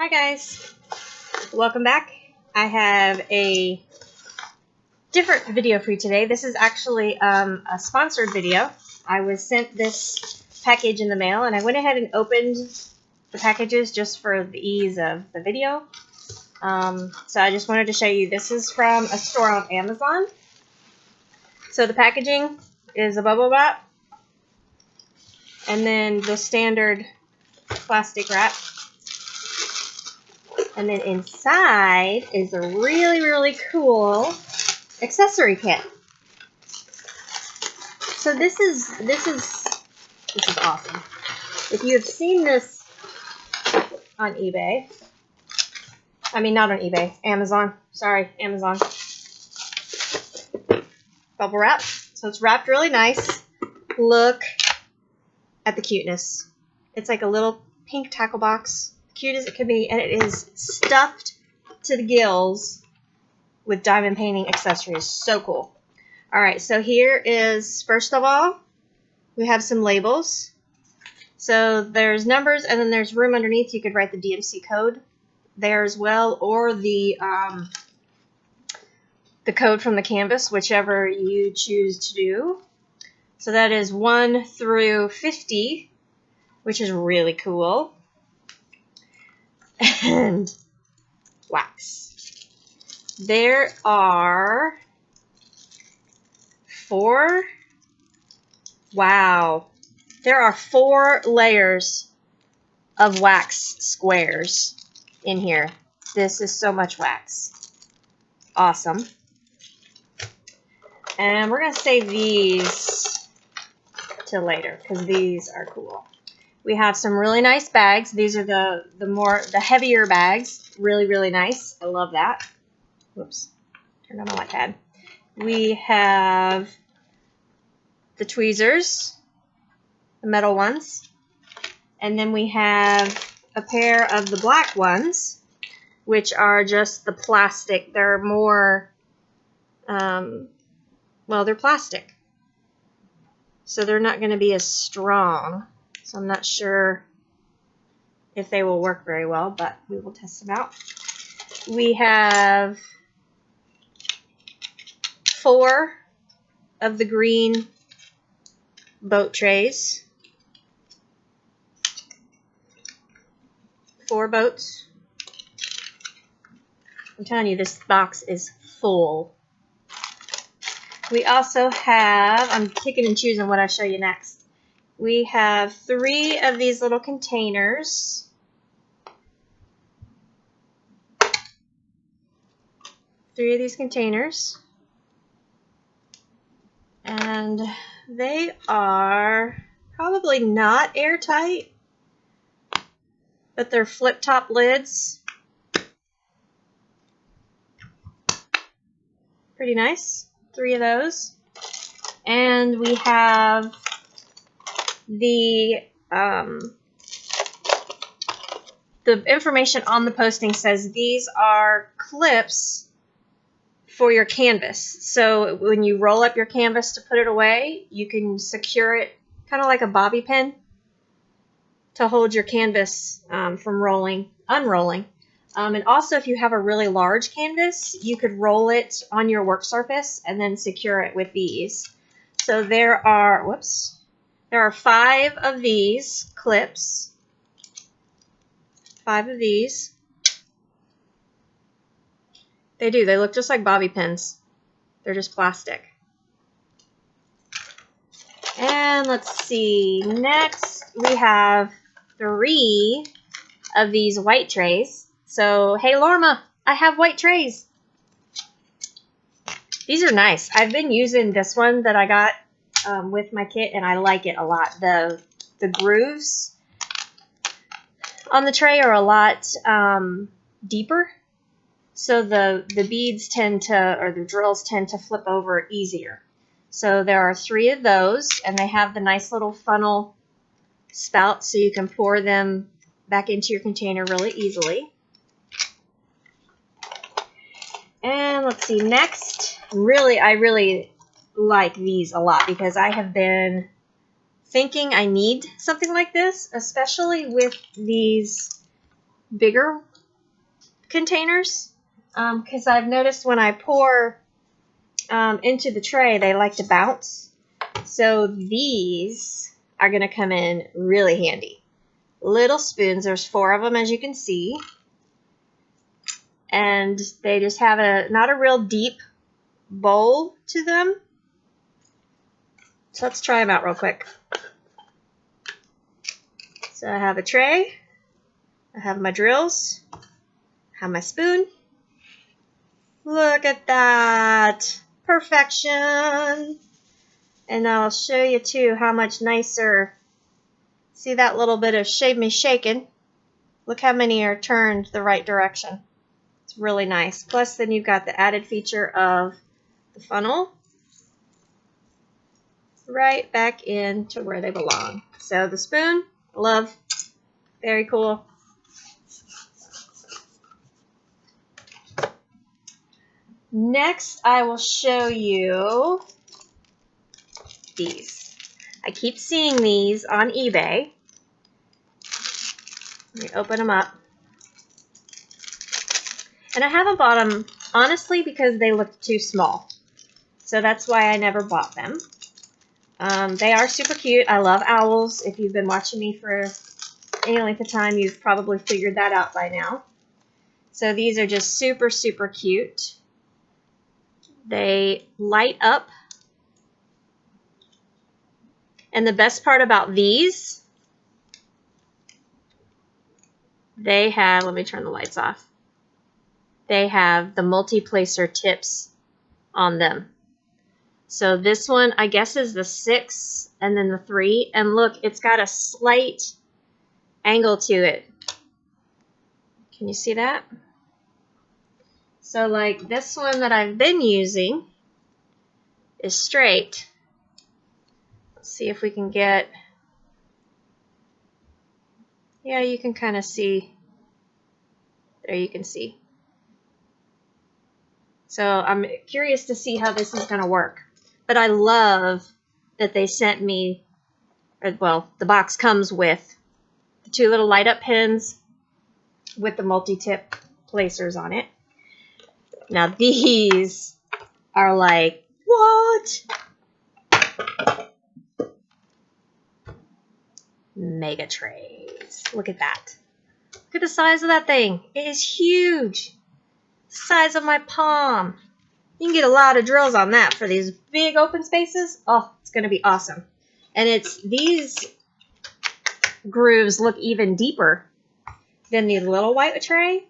Hi guys, welcome back. I have a different video for you today. This is actually a sponsored video. I was sent this package in the mail and I went ahead and opened the packages just for the ease of the video. So I just wanted to show you, this is from a store on Amazon. So the packaging is a bubble wrap and then the standard plastic wrap. And then inside is a really cool accessory kit. So this is awesome. If you have seen this on eBay, I mean not on eBay, Amazon. Sorry, Amazon. Bubble wrap. So it's wrapped really nice. Look at the cuteness. It's like a little pink tackle box. Cute as it can be, and it is stuffed to the gills with diamond painting accessories. So cool. Alright, so here is, first of all, we have some labels. So there's numbers and then there's room underneath. You could write the DMC code there as well, or the code from the canvas, whichever you choose to do. So that is 1 through 50, which is really cool. And wax. There are 4. Wow. There are 4 layers of wax squares in here. This is so much wax. Awesome. And we're going to save these till later because these are cool. We have some really nice bags. These are the heavier bags. Really nice. I love that. Whoops. Turned on my light pad. We have the tweezers, the metal ones. And then we have a pair of the black ones, which are just the plastic. They're more, well, they're plastic. So they're not going to be as strong. So I'm not sure if they will work very well, but we will test them out. We have 4 of the green boat trays. 4 boats. I'm telling you, this box is full. We also have, I'm picking and choosing what I show you next. We have 3 of these little containers. Three of these containers. And they are probably not airtight, but they're flip-top lids. Pretty nice. 3 of those. And we have the information on the posting says these are clips for your canvas. So when you roll up your canvas to put it away, you can secure it kind of like a bobby pin to hold your canvas from unrolling. And also if you have a really large canvas, you could roll it on your work surface and then secure it with these. So there are 5 of these clips. 5 of these. They look just like bobby pins. They're just plastic. And let's see, next we have 3 of these white trays. So, hey Lorma, I have white trays. These are nice. I've been using this one that I got with my kit, and I like it a lot. The grooves on the tray are a lot deeper, so the beads tend to, or the drills tend to flip over easier. So there are 3 of those, and they have the nice little funnel spout, so you can pour them back into your container really easily. And let's see, next, I really like these a lot because I have been thinking I need something like this, especially with these bigger containers because I've noticed when I pour into the tray, they like to bounce. So these are going to come in really handy. Little spoons. There's 4 of them, as you can see. And they just have not a real deep bowl to them. So let's try them out real quick. So I have a tray. I have my drills. I have my spoon. Look at that. Perfection. And I'll show you too how much nicer. See that little bit of shave me shaking? Look how many are turned the right direction. It's really nice. Plus then you've got the added feature of the funnel right back into where they belong. So the spoon, love, very cool. Next, I will show you these. I keep seeing these on eBay. Let me open them up. And I haven't bought them, honestly, because they look too small. So that's why I never bought them. They are super cute. I love owls. If you've been watching me for any length of time, you've probably figured that out by now. So these are just super, super cute. They light up. And the best part about these, they have, let me turn the lights off. They have the multi-placer tips on them. So this one, I guess, is the 6 and then the 3. And look, it's got a slight angle to it. Can you see that? So like this one that I've been using is straight. Let's see if we can get, yeah, you can kind of see. There you can see. So I'm curious to see how this is going to work. But I love that they sent me, well, the box comes with the 2 little light up pins with the multi-tip placers on it. Now these are like, what? Mega trays. Look at that. Look at the size of that thing. It is huge. Size of my palm. You can get a lot of drills on that for these big open spaces. Oh, it's going to be awesome. And these grooves look even deeper than the little white tray.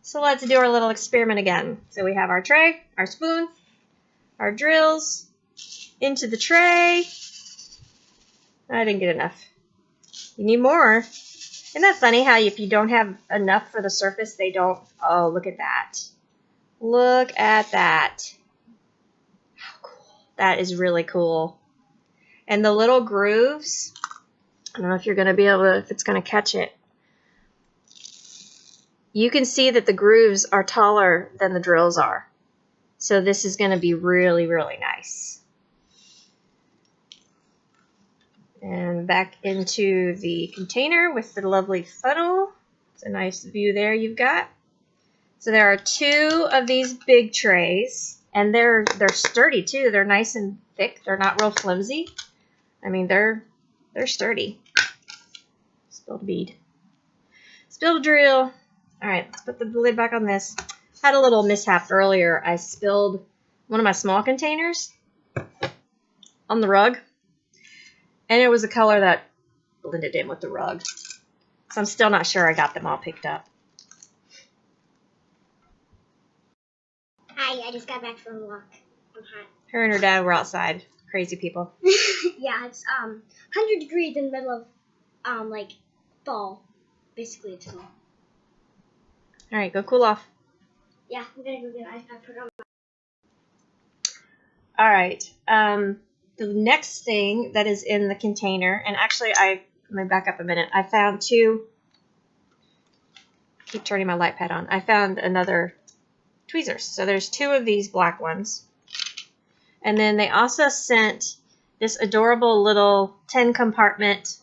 So let's do our little experiment again. So we have our tray, our spoon, our drills, into the tray. I didn't get enough. You need more. Isn't that funny how if you don't have enough for the surface, they don't, oh, look at that. Look at that. How cool. That is really cool. And the little grooves, I don't know if you're going to be able to, if it's going to catch it. You can see that the grooves are taller than the drills are. So this is going to be really, really nice. And back into the container with the lovely funnel. It's a nice view there you've got. So there are 2 of these big trays, and they're sturdy too. They're nice and thick. They're not real flimsy. I mean, they're sturdy. Spilled a bead. Spilled a drill. All right, let's put the lid back on this. Had a little mishap earlier. I spilled one of my small containers on the rug, and it was a color that blended in with the rug. So I'm still not sure I got them all picked up. Hi, I just got back from work. I'm hot. Her and her dad were outside. Crazy people. Yeah, it's 100 degrees in the middle of like fall. Basically, it's fall. All right, go cool off. Yeah, I'm gonna go get an iPad. Put it on. All right. The next thing that is in the container, and actually, let me back up a minute. I found 2. Keep turning my light pad on. I found another tweezers. So there's 2 of these black ones. And then they also sent this adorable little 10 compartment,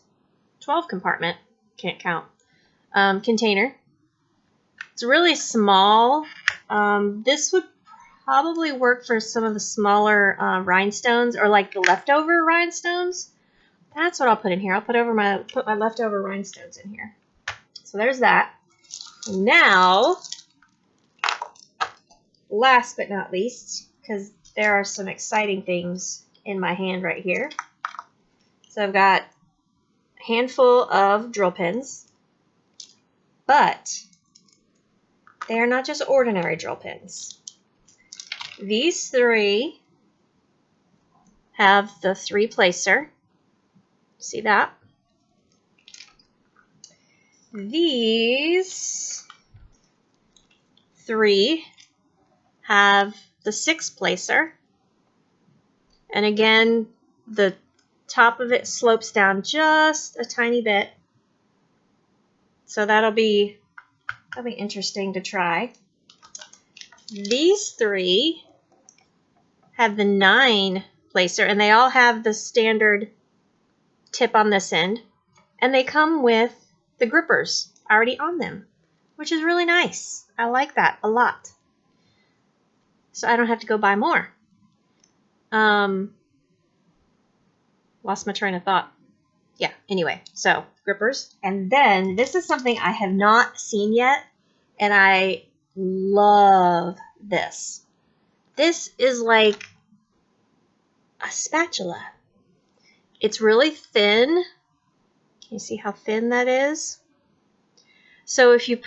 12 compartment, can't count, container. It's really small. This would probably work for some of the smaller rhinestones or like the leftover rhinestones. That's what I'll put in here. I'll put my leftover rhinestones in here. So there's that. Now, last but not least, because there are some exciting things in my hand right here. So I've got a handful of drill pins, but they are not just ordinary drill pins. These three have the 3-placer. See that? These 3 have the 6-placer. And again, the top of it slopes down just a tiny bit. So that'll be interesting to try. These 3 have the 9-placer, and they all have the standard tip on this end. And they come with the grippers already on them, which is really nice. I like that a lot. So I don't have to go buy more. Lost my train of thought. Yeah, anyway, so grippers. And then this is something I have not seen yet, and I love this. This is like a spatula. It's really thin. Can you see how thin that is? So if you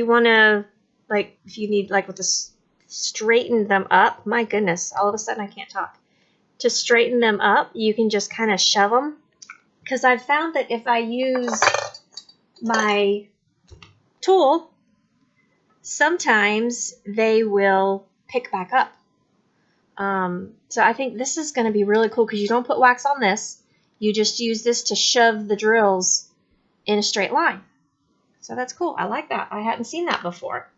want to, like, if you need, like, with this, straighten them up. My goodness, all of a sudden I can't talk. To straighten them up, you can just kind of shove them. Because I've found that if I use my tool, sometimes they will pick back up. So I think this is going to be really cool because you don't put wax on this. You just use this to shove the drills in a straight line. So that's cool. I like that. I hadn't seen that before.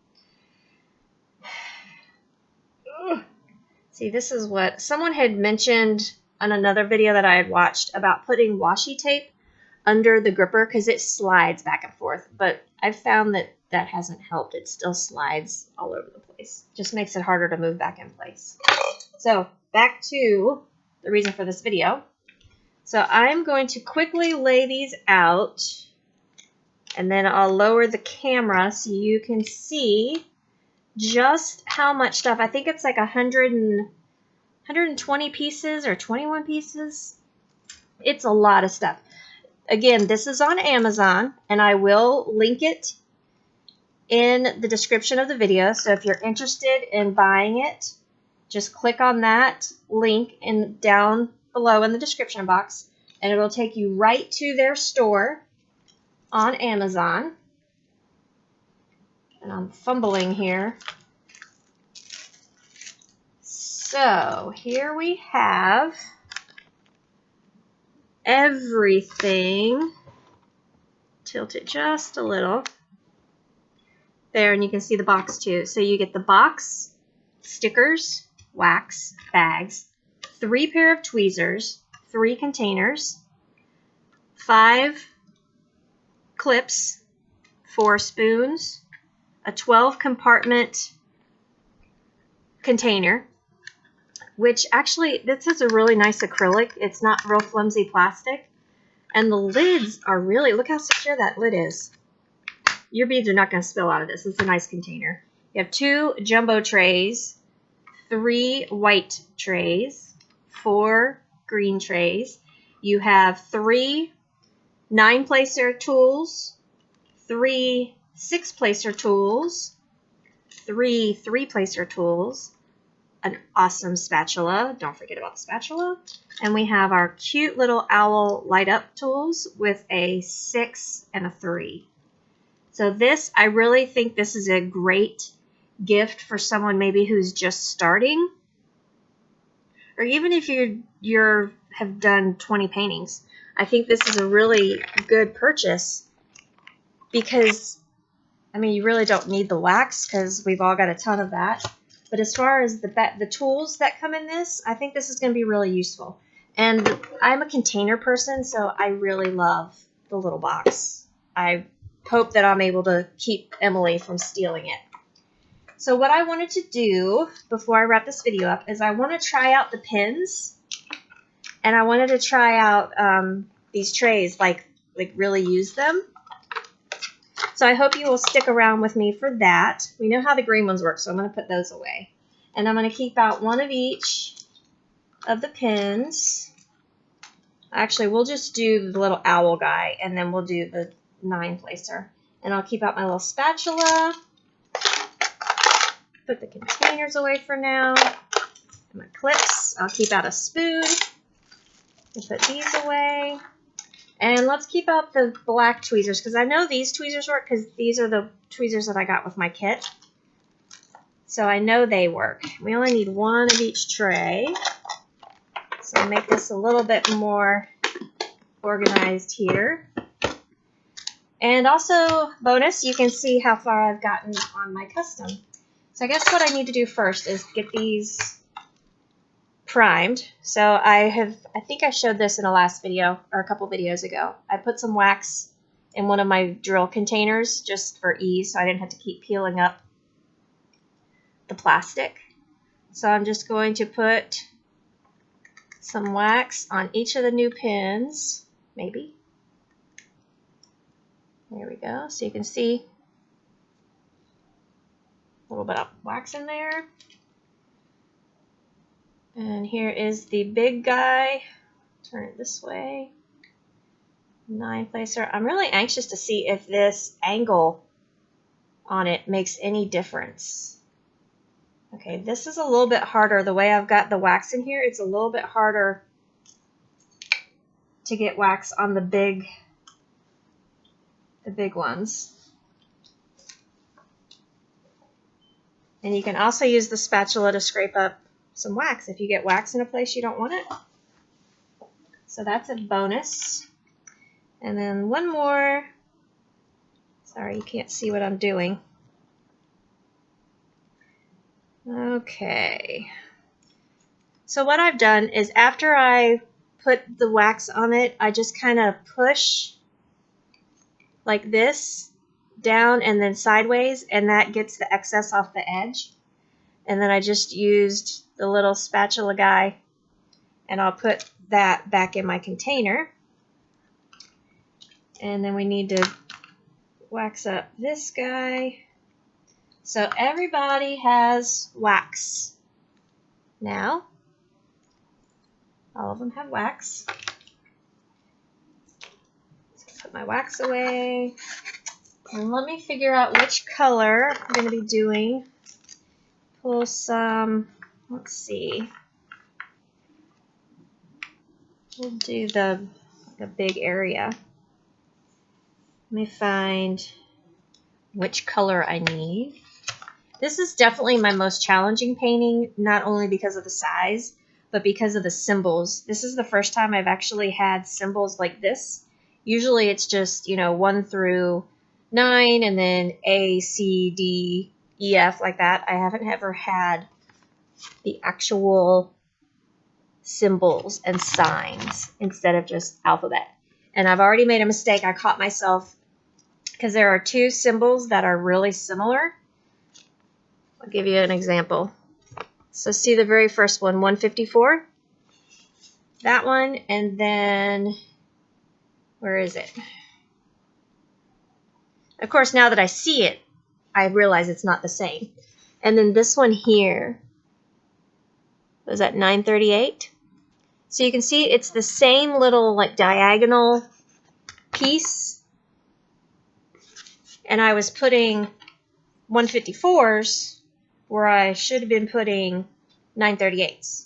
See, this is what someone had mentioned on another video that I had watched about putting washi tape under the gripper because it slides back and forth. But I've found that that hasn't helped. It still slides all over the place. Just makes it harder to move back in place. So back to the reason for this video. So I'm going to quickly lay these out, and then I'll lower the camera so you can see just how much stuff. I think it's like 120 pieces or 21 pieces. It's a lot of stuff. Again, this is on Amazon, and I will link it in the description of the video. So if you're interested in buying it, just click on that link down below in the description box, and it'll take you right to their store on Amazon. And I'm fumbling here. So here we have everything. Tilt it just a little. There, and you can see the box too. So you get the box, stickers, wax, bags, 3 pair of tweezers, 3 containers, 5 clips, 4 spoons, a 12-compartment container, which actually, this is a really nice acrylic. It's not real flimsy plastic. And the lids are really, look how secure that lid is. Your beads are not going to spill out of this. It's a nice container. You have 2 jumbo trays, 3 white trays, 4 green trays. You have 3 9-placer tools, 3 6-placer tools, 3 3-placer tools, an awesome spatula. Don't forget about the spatula. And we have our cute little owl light up tools with a 6 and a 3. So this, I really think this is a great gift for someone maybe who's just starting, or even if you have done 20 paintings. I think this is a really good purchase because, I mean, you really don't need the wax because we've all got a ton of that. But as far as the tools that come in this, I think this is going to be really useful. And I'm a container person, so I really love the little box. I hope that I'm able to keep Emily from stealing it. So what I wanted to do before I wrap this video up is I want to try out the pins, and I wanted to try out these trays, like really use them. So I hope you will stick around with me for that. We know how the green ones work, so I'm going to put those away. And I'm going to keep out one of each of the pins. Actually, we'll just do the little owl guy, and then we'll do the 9-placer. And I'll keep out my little spatula. Put the containers away for now. And my clips. I'll keep out a spoon. And put these away. And let's keep out the black tweezers, because I know these tweezers work, because these are the tweezers that I got with my kit. So I know they work. We only need one of each tray. So I'll make this a little bit more organized here. And also, bonus, you can see how far I've gotten on my custom. So I guess what I need to do first is get these primed. So I think I showed this in a last video or a couple videos ago. I put some wax in one of my drill containers just for ease, so I didn't have to keep peeling up the plastic. So I'm just going to put some wax on each of the new pins, maybe. There we go. So you can see a little bit of wax in there. And here is the big guy. Turn it this way. 9-placer. I'm really anxious to see if this angle on it makes any difference. Okay, this is a little bit harder. The way I've got the wax in here, it's a little bit harder to get wax on the big ones. And you can also use the spatula to scrape up some wax if you get wax in a place you don't want it. So that's a bonus. And then one more. Sorry, you can't see what I'm doing. Okay. So what I've done is after I put the wax on it, I just kind of push like this down and then sideways, and that gets the excess off the edge. And then I just used the little spatula guy, and I'll put that back in my container. And then we need to wax up this guy. So everybody has wax now. All of them have wax. So put my wax away. And let me figure out which color I'm going to be doing. Pull some, let's see. We'll do the big area. Let me find which color I need. This is definitely my most challenging painting, not only because of the size, but because of the symbols. This is the first time I've actually had symbols like this. Usually it's just, 1 through 9 and then A, C, D, E, F, like that. I haven't ever had the actual symbols and signs instead of just alphabet. And I've already made a mistake. I caught myself because there are 2 symbols that are really similar. I'll give you an example. So see the very first one, 154? That one, and then, where is it? Of course, now that I see it, I realize it's not the same. And then this one here, was that 938? So you can see it's the same little like diagonal piece. And I was putting 154s where I should have been putting 938s.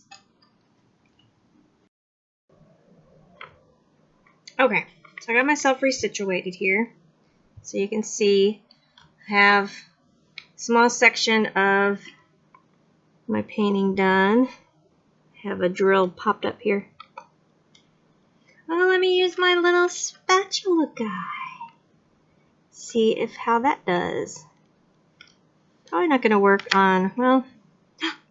Okay, so I got myself resituated here. So you can see I have a small section of my painting done. I have a drill popped up here. Oh, let me use my little spatula guy. See how that does. Probably not going to work on, well,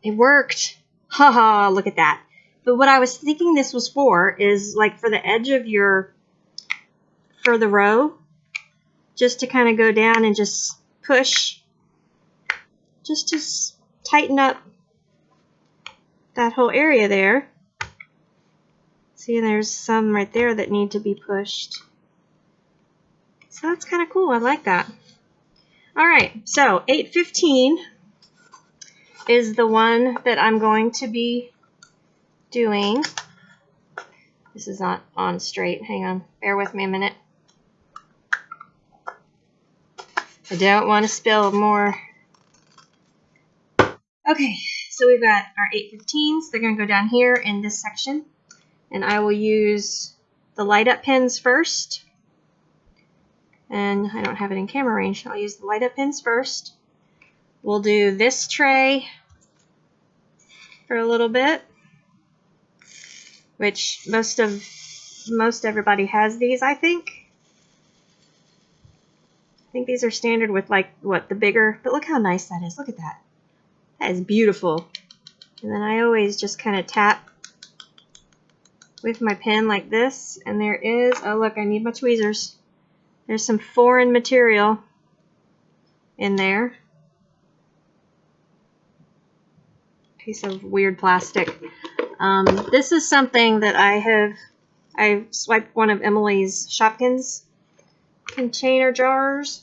it worked. Haha, look at that. But what I was thinking this was for is like for the edge of for the row, just to kind of go down and just push, just to tighten up that whole area there. See, there's some right there that need to be pushed. So that's kind of cool. I like that. All right, so 815 is the one that I'm going to be doing. This is not on straight. Hang on. Bear with me a minute. I don't want to spill more. Okay, so we've got our 815s. They're going to go down here in this section. And I will use the light up pins first. And I don't have it in camera range. I'll use the light up pins first. We'll do this tray for a little bit, which most everybody has these, I think. I think these are standard with like what the bigger, but look how nice that is. Look at that. That is beautiful. And then I always just kind of tap with my pen like this, and there is, oh look, I need my tweezers. There's some foreign material in there. Piece of weird plastic. This is something that I swiped one of Emily's Shopkins container jars.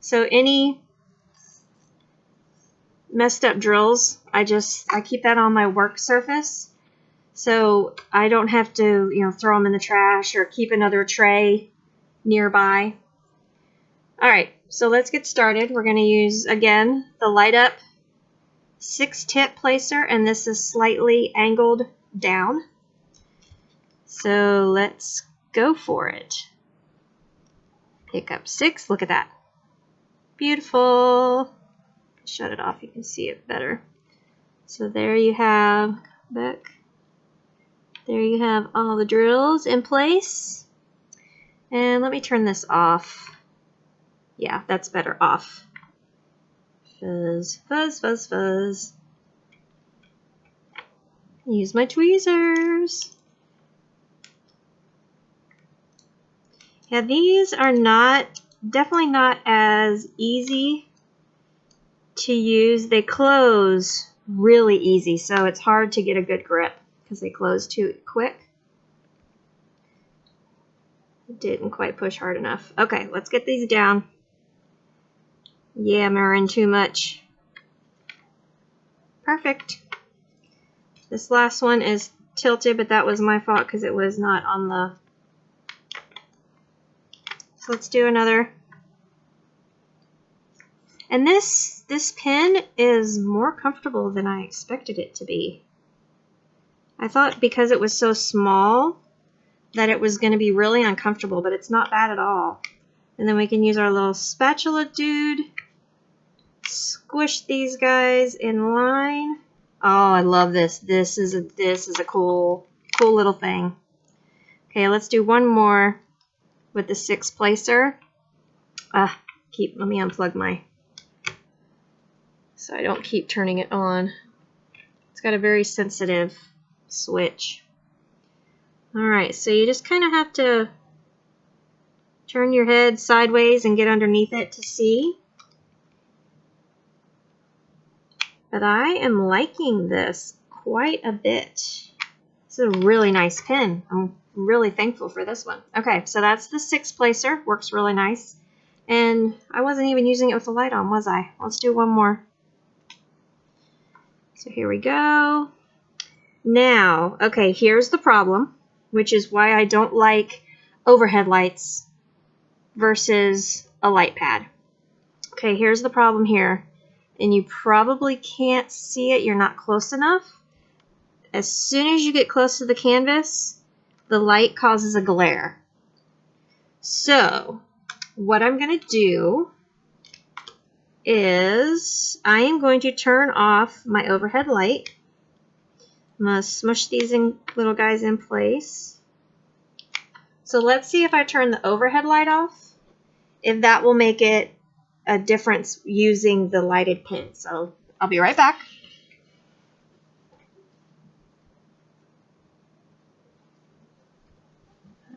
So any messed up drills, I keep that on my work surface. So I don't have to, throw them in the trash or keep another tray nearby. All right, so let's get started. We're going to use, again, the light up 6-tip placer, and this is slightly angled down. So let's go for it. Pick up 6. Look at that. Beautiful. Shut it off. You can see it better. So there you have, back. There you have all the drills in place. And let me turn this off. Yeah, that's better off. Fuzz, fuzz, fuzz, fuzz. Use my tweezers. Yeah, these are definitely not as easy to use. They close really easy, so it's hard to get a good grip because they close too quick. Didn't quite push hard enough. Okay, let's get these down. Yeah, I'm in too much. Perfect. This last one is tilted, but that was my fault because it was not on the... So let's do another. And this pen is more comfortable than I expected it to be. I thought because it was so small that it was going to be really uncomfortable, but it's not bad at all. And then we can use our little spatula dude. Squish these guys in line. Oh, I love this. This is a cool little thing. Okay, let's do one more with the 6 placer. Let me unplug my, so I don't keep turning it on. It's got a very sensitive switch. Alright, so you just kind of have to turn your head sideways and get underneath it to see. But I am liking this quite a bit. This is a really nice pen. I'm really thankful for this one. Okay, so that's the 6 placer. Works really nice. And I wasn't even using it with the light on, was I? Let's do one more. So here we go. Now, okay, here's the problem, which is why I don't like overhead lights versus a light pad. Okay, here's the problem here. And you probably can't see it. You're not close enough. As soon as you get close to the canvas, the light causes a glare. So, what I'm going to do is I am going to turn off my overhead light. I'm going to smush these little guys in place. So let's see if I turn the overhead light off, if that will make it a difference using the lighted pin. So I'll be right back.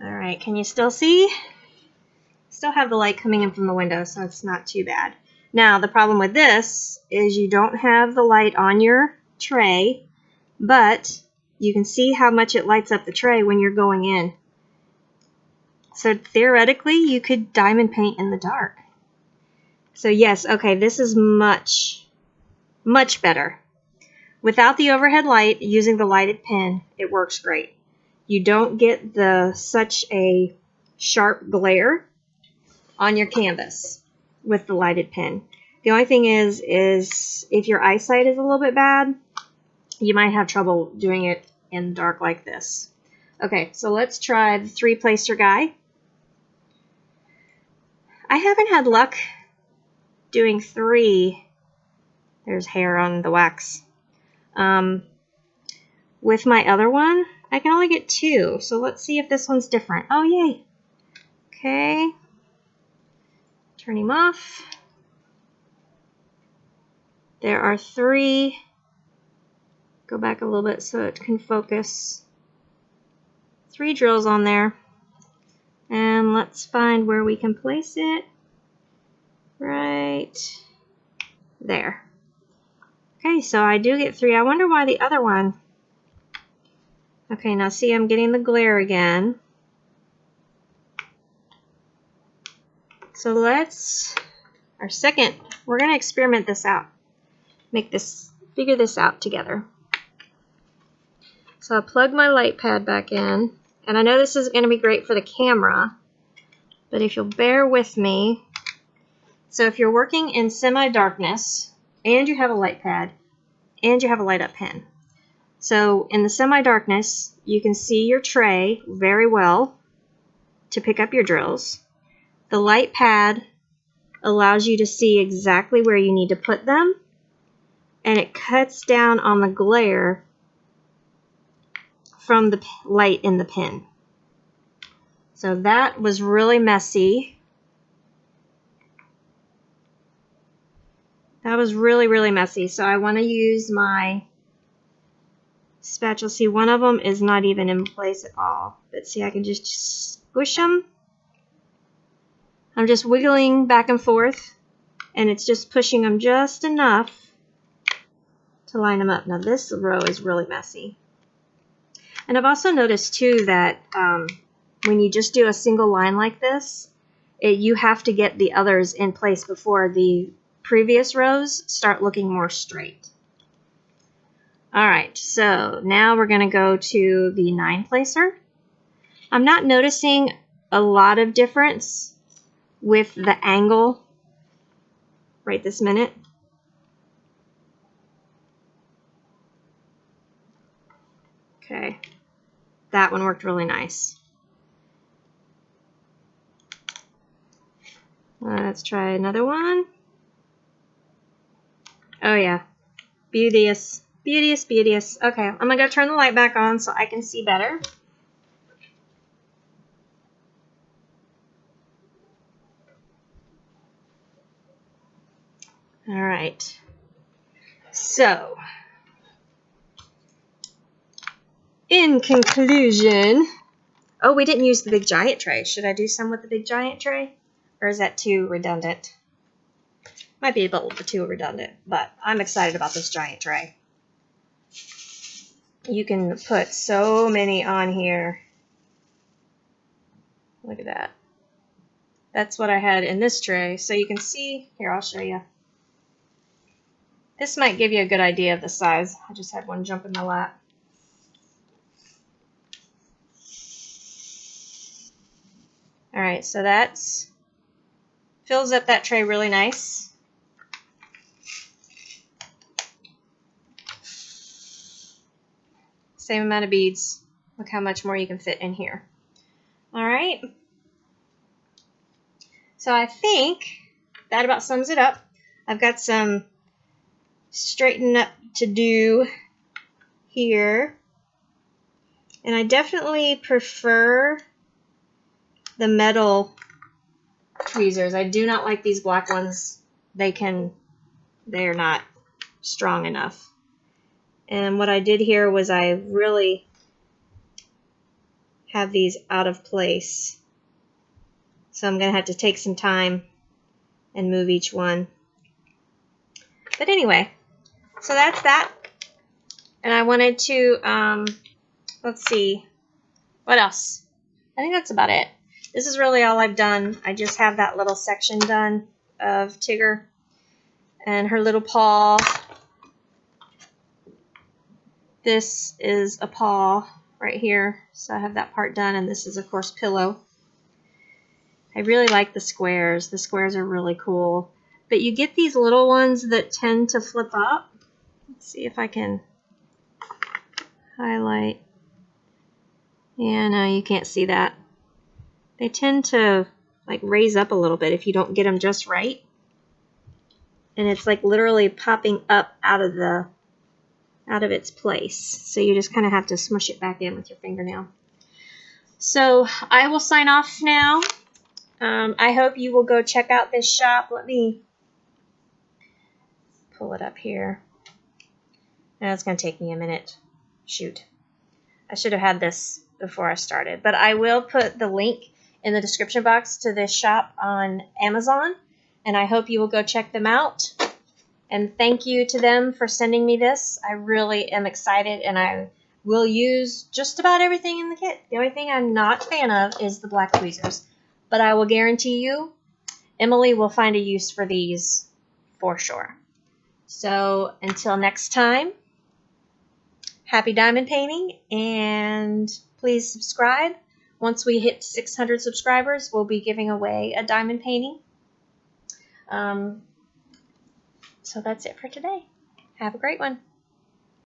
All right, can you still see? Still have the light coming in from the window, so it's not too bad. Now, the problem with this is you don't have the light on your tray, but you can see how much it lights up the tray when you're going in. So theoretically, you could diamond paint in the dark. So yes, okay, this is much, much better. Without the overhead light, using the lighted pen, it works great. You don't get such a sharp glare on your canvas with the lighted pen. The only thing is if your eyesight is a little bit bad, you might have trouble doing it in the dark like this. Okay, so let's try the 3-placer guy. I haven't had luck doing 3. There's hair on the wax. With my other one, I can only get 2. So let's see if this one's different. Oh, yay. Okay. Turn him off. There are 3. Go back a little bit so it can focus. 3 drills on there. And let's find where we can place it. Right there. Okay, so I do get 3. I wonder why the other one. Okay, now see, I'm getting the glare again. So our second, we're going to experiment this out. Figure this out together. So I'll plug my light pad back in. And I know this isn't going to be great for the camera, but if you'll bear with me. So if you're working in semi-darkness, and you have a light pad, and you have a light-up pen. So in the semi-darkness, you can see your tray very well to pick up your drills. The light pad allows you to see exactly where you need to put them, and it cuts down on the glare from the light in the pen. So that was really messy. That was really, really messy. So I want to use my spatula. See, one of them is not even in place at all. But see, I can just squish them. I'm just wiggling back and forth, and it's just pushing them just enough to line them up. Now this row is really messy. And I've also noticed too that when you just do a single line like this, you have to get the others in place before the previous rows start looking more straight. Alright, so now we're going to go to the 9-placer. I'm not noticing a lot of difference with the angle right this minute. Okay, that one worked really nice. Let's try another one. Oh yeah, beauteous, beauteous, beauteous. Okay, I'm gonna go turn the light back on so I can see better. All right, so in conclusion, oh, we didn't use the big giant tray. Should I do some with the big giant tray? Or is that too redundant? Might be a little bit too redundant, but I'm excited about this giant tray. You can put so many on here. Look at that. That's what I had in this tray. So you can see, here, I'll show you. This might give you a good idea of the size. I just had one jump in my lap. All right, so that's fills up that tray really nice. Same amount of beads. Look how much more you can fit in here. All right. So I think that about sums it up. I've got some straightening up to do here. And I definitely prefer the metal tweezers. I do not like these black ones. They're not strong enough. And what I did here was I really have these out of place. So I'm going to have to take some time and move each one. But anyway, so that's that. And I wanted to, let's see, what else? I think that's about it. This is really all I've done. I just have that little section done of Tigger and her little paw. This is a paw right here. So I have that part done, and this is, of course, pillow. I really like the squares. The squares are really cool. But you get these little ones that tend to flip up. Let's see if I can highlight. Yeah, no, you can't see that. They tend to like raise up a little bit if you don't get them just right. And it's like literally popping up out of its place. So you just kind of have to smush it back in with your fingernail. So I will sign off now. I hope you will go check out this shop. Let me pull it up here. Now it's going to take me a minute. Shoot. I should have had this before I started. But I will put the link in the description box to this shop on Amazon. And I hope you will go check them out. And thank you to them for sending me this. I really am excited, and I will use just about everything in the kit. The only thing I'm not a fan of is the black tweezers. But I will guarantee you, Emily will find a use for these for sure. So until next time, happy diamond painting, and please subscribe. Once we hit 600 subscribers, we'll be giving away a diamond painting. So that's it for today. Have a great one.